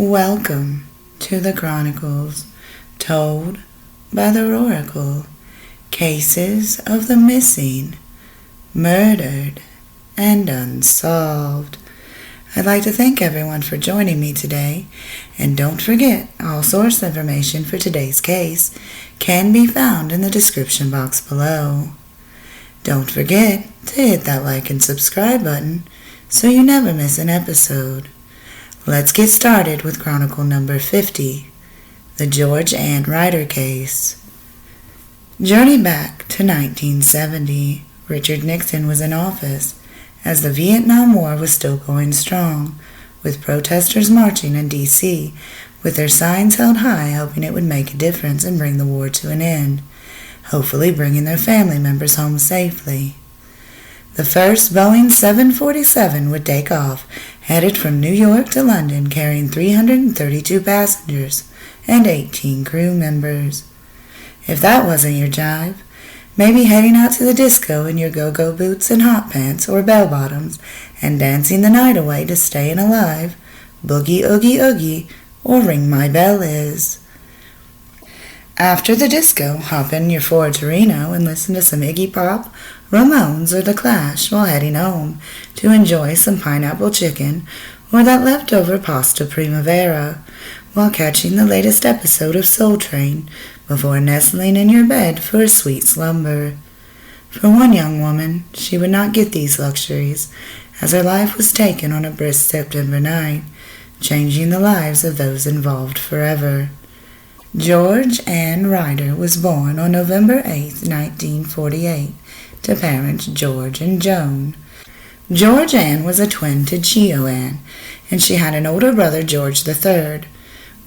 Welcome to the Chronicles, told by the Oracle, cases of the missing, murdered, and unsolved. I'd like to thank everyone for joining me today, and don't forget, all source information for today's case can be found in the description box below. Don't forget to hit that like and subscribe button so you never miss an episode. Let's get started with Chronicle number 50, the Georg and Reiter case. Journey back to 1970, Richard Nixon was in office as the Vietnam War was still going strong, with protesters marching in D.C. with their signs held high, hoping it would make a difference and bring the war to an end, hopefully bringing their family members home safely. The first Boeing 747 would take off, headed from New York to London, carrying 332 passengers and 18 crew members. If that wasn't your jive, maybe heading out to the disco in your go-go boots and hot pants or bell-bottoms and dancing the night away to Staying Alive, Boogie Oogie Oogie, or Ring My Bell is. After the disco, hop in your Ford Torino and listen to some Iggy Pop, Ramones, or The Clash while heading home to enjoy some pineapple chicken or that leftover pasta primavera while catching the latest episode of Soul Train before nestling in your bed for a sweet slumber. For one young woman, she would not get these luxuries, as her life was taken on a brisk September night, changing the lives of those involved forever. Georg and Reiter was born on November 8, 1948, to parents George and Joan. Georg Ann was a twin to Geo Ann, and she had an older brother, George III.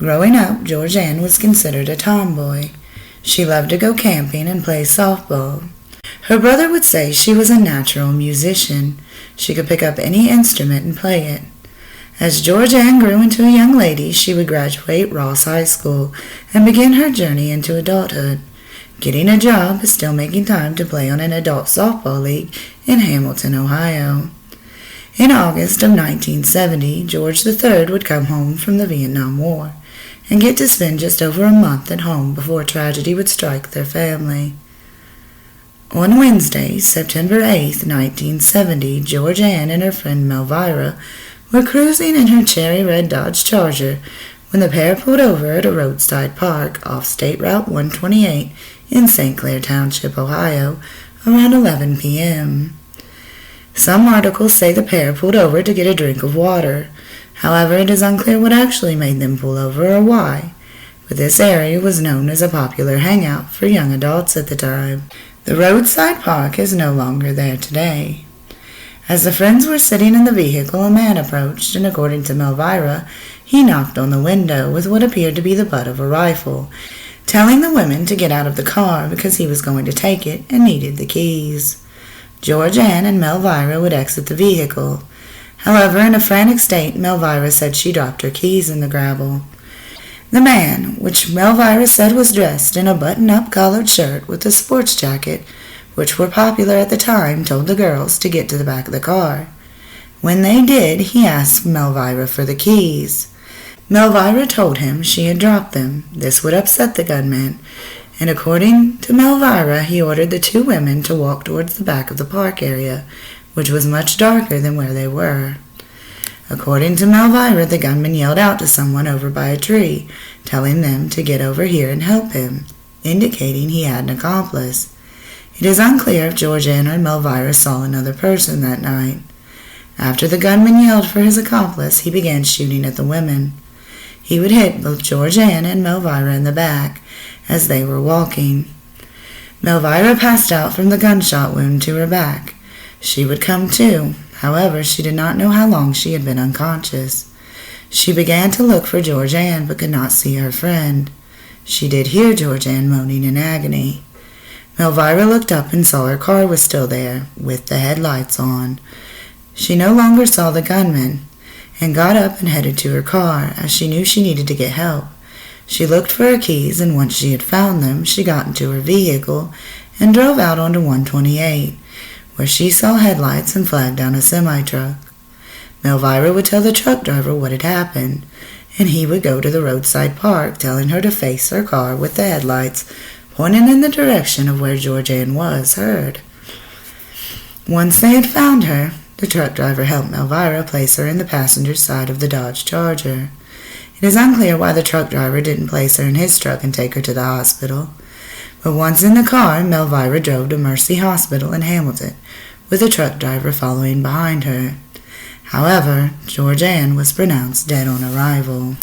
Growing up, Georg Ann was considered a tomboy. She loved to go camping and play softball. Her brother would say she was a natural musician. She could pick up any instrument and play it. As Georg Ann grew into a young lady, she would graduate Ross High School and begin her journey into adulthood, getting a job but still making time to play on an adult softball league in Hamilton, Ohio. In August of 1970, George III would come home from the Vietnam War and get to spend just over a month at home before tragedy would strike their family. On Wednesday, September 8, 1970, Georg Ann and her friend Melvira were cruising in her cherry red Dodge Charger when the pair pulled over at a roadside park off State Route 128 in St. Clair Township, Ohio, around 11 p.m. Some articles say the pair pulled over to get a drink of water. However, it is unclear what actually made them pull over or why, but this area was known as a popular hangout for young adults at the time. The roadside park is no longer there today. As the friends were sitting in the vehicle, a man approached, and according to Melvira, he knocked on the window with what appeared to be the butt of a rifle, telling the women to get out of the car because he was going to take it and needed the keys. Georg Ann and Melvira would exit the vehicle. However, in a frantic state, Melvira said she dropped her keys in the gravel. The man, which Melvira said was dressed in a button-up collared shirt with a sports jacket, which were popular at the time, told the girls to get to the back of the car. When they did, he asked Melvira for the keys. Melvira told him she had dropped them. This would upset the gunman, and according to Melvira, he ordered the two women to walk towards the back of the park area, which was much darker than where they were. According to Melvira, the gunman yelled out to someone over by a tree, telling them to get over here and help him, indicating he had an accomplice. It is unclear if Georg Ann or Melvira saw another person that night. After the gunman yelled for his accomplice, he began shooting at the women. He would hit both Georg Ann and Melvira in the back as they were walking. Melvira passed out from the gunshot wound to her back. She would come to. However, she did not know how long she had been unconscious. She began to look for Georg Ann but could not see her friend. She did hear Georg Ann moaning in agony. Melvira looked up and saw her car was still there, with the headlights on. She no longer saw the gunman, and got up and headed to her car, as she knew she needed to get help. She looked for her keys, and once she had found them, she got into her vehicle and drove out onto 128, where she saw headlights and flagged down a semi-truck. Melvira would tell the truck driver what had happened, and he would go to the roadside park, telling her to face her car with the headlights pointing in the direction of where Georgianne was heard. Once they had found her, the truck driver helped Elvira place her in the passenger side of the Dodge Charger. It is unclear why the truck driver didn't place her in his truck and take her to the hospital. But once in the car, Elvira drove to Mercy Hospital in Hamilton, with the truck driver following behind her. However, Georgianne was pronounced dead on arrival.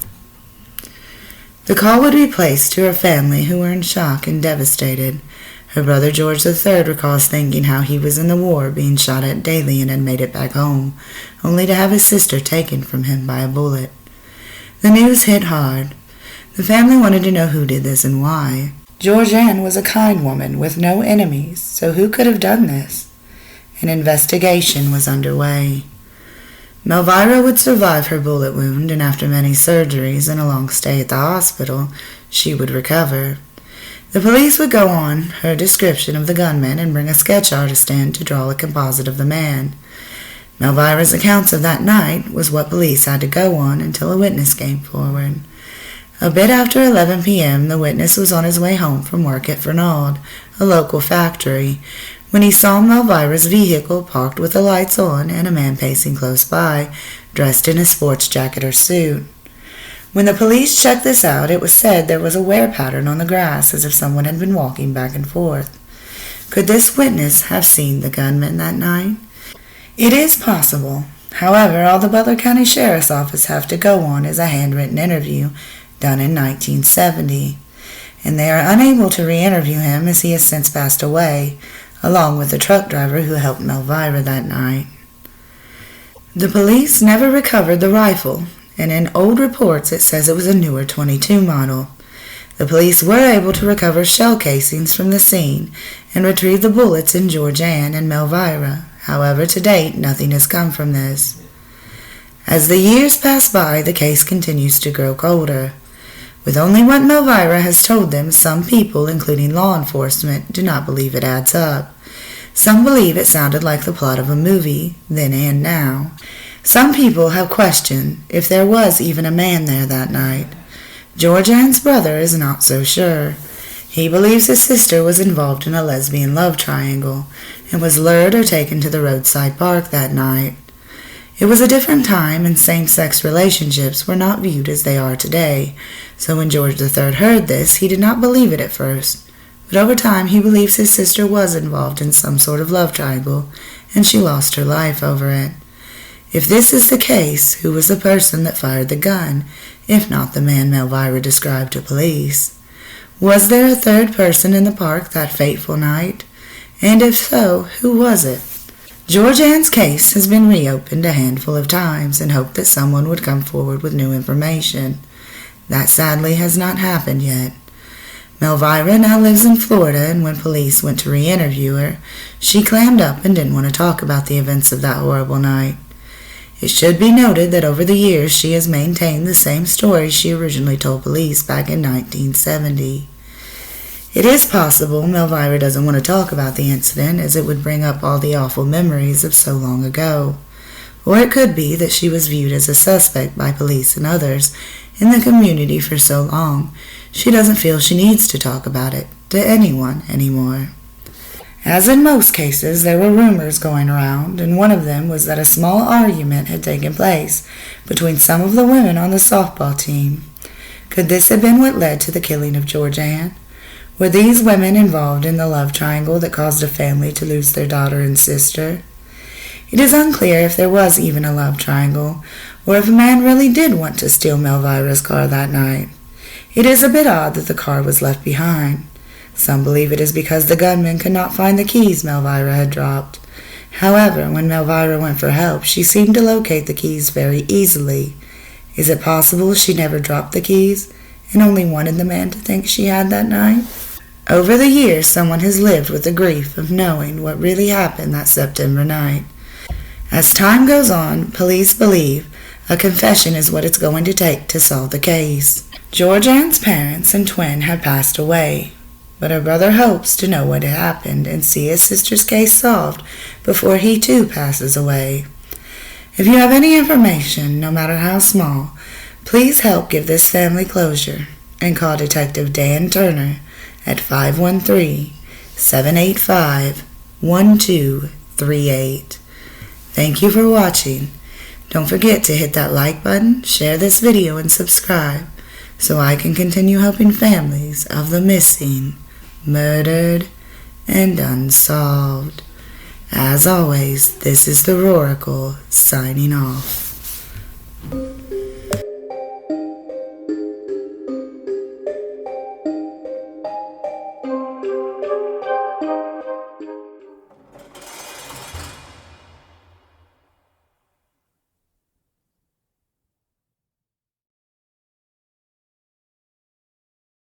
The call would be placed to her family, who were in shock and devastated. Her brother George III recalls thinking how he was in the war, being shot at daily, and had made it back home, only to have his sister taken from him by a bullet. The news hit hard. The family wanted to know who did this and why. Georgianne was a kind woman with no enemies, so who could have done this? An investigation was underway. Elvira would survive her bullet wound, and after many surgeries and a long stay at the hospital, she would recover. The police would go on her description of the gunman and bring a sketch artist in to draw a composite of the man. Elvira's accounts of that night was what police had to go on until a witness came forward. A bit after 11 p.m., the witness was on his way home from work at Fernald, a local factory, when he saw Elvira's vehicle parked with the lights on and a man pacing close by, dressed in a sports jacket or suit. When the police checked this out, it was said there was a wear pattern on the grass, as if someone had been walking back and forth. Could this witness have seen the gunman that night? It is possible. However, all the Butler County Sheriff's Office have to go on is a handwritten interview done in 1970, and they are unable to re-interview him as he has since passed away, along with the truck driver who helped Elvira that night. The police never recovered the rifle, and in old reports it says it was a newer .22 model. The police were able to recover shell casings from the scene and retrieve the bullets in Georgianne and Elvira. However, to date, nothing has come from this. As the years pass by, the case continues to grow colder. With only what Elvira has told them, some people, including law enforcement, do not believe it adds up. Some believe it sounded like the plot of a movie, then and now. Some people have questioned if there was even a man there that night. Georgianne's brother is not so sure. He believes his sister was involved in a lesbian love triangle and was lured or taken to the roadside park that night. It was a different time, and same-sex relationships were not viewed as they are today, so when George III heard this, he did not believe it at first. But over time, he believes his sister was involved in some sort of love triangle, and she lost her life over it. If this is the case, who was the person that fired the gun, if not the man Elvira described to police? Was there a third person in the park that fateful night? And if so, who was it? Georgianne's case has been reopened a handful of times in hope that someone would come forward with new information. That sadly has not happened yet. Elvira now lives in Florida, and when police went to re-interview her, she clammed up and didn't want to talk about the events of that horrible night. It should be noted that over the years she has maintained the same story she originally told police back in 1970. It is possible Elvira doesn't want to talk about the incident, as it would bring up all the awful memories of so long ago. Or it could be that she was viewed as a suspect by police and others in the community for so long, she doesn't feel she needs to talk about it to anyone anymore. As in most cases, there were rumors going around, and one of them was that a small argument had taken place between some of the women on the softball team. Could this have been what led to the killing of Georgianne? Were these women involved in the love triangle that caused a family to lose their daughter and sister? It is unclear if there was even a love triangle, or if a man really did want to steal Elvira's car that night. It is a bit odd that the car was left behind. Some believe it is because the gunman could not find the keys Elvira had dropped. However, when Elvira went for help, she seemed to locate the keys very easily. Is it possible she never dropped the keys and only wanted the man to think she had that night? Over the years, someone has lived with the grief of knowing what really happened that September night. As time goes on, police believe a confession is what it's going to take to solve the case. Georgianne's parents and twin had passed away, but her brother hopes to know what had happened and see his sister's case solved before he too passes away. If you have any information, no matter how small, Please help give this family closure and call Detective Dan Turner at 513-785-1238. Thank you for watching. Don't forget to hit that like button, share this video, and subscribe so I can continue helping families of the missing, murdered, and unsolved. As always, this is the Chronikle signing off.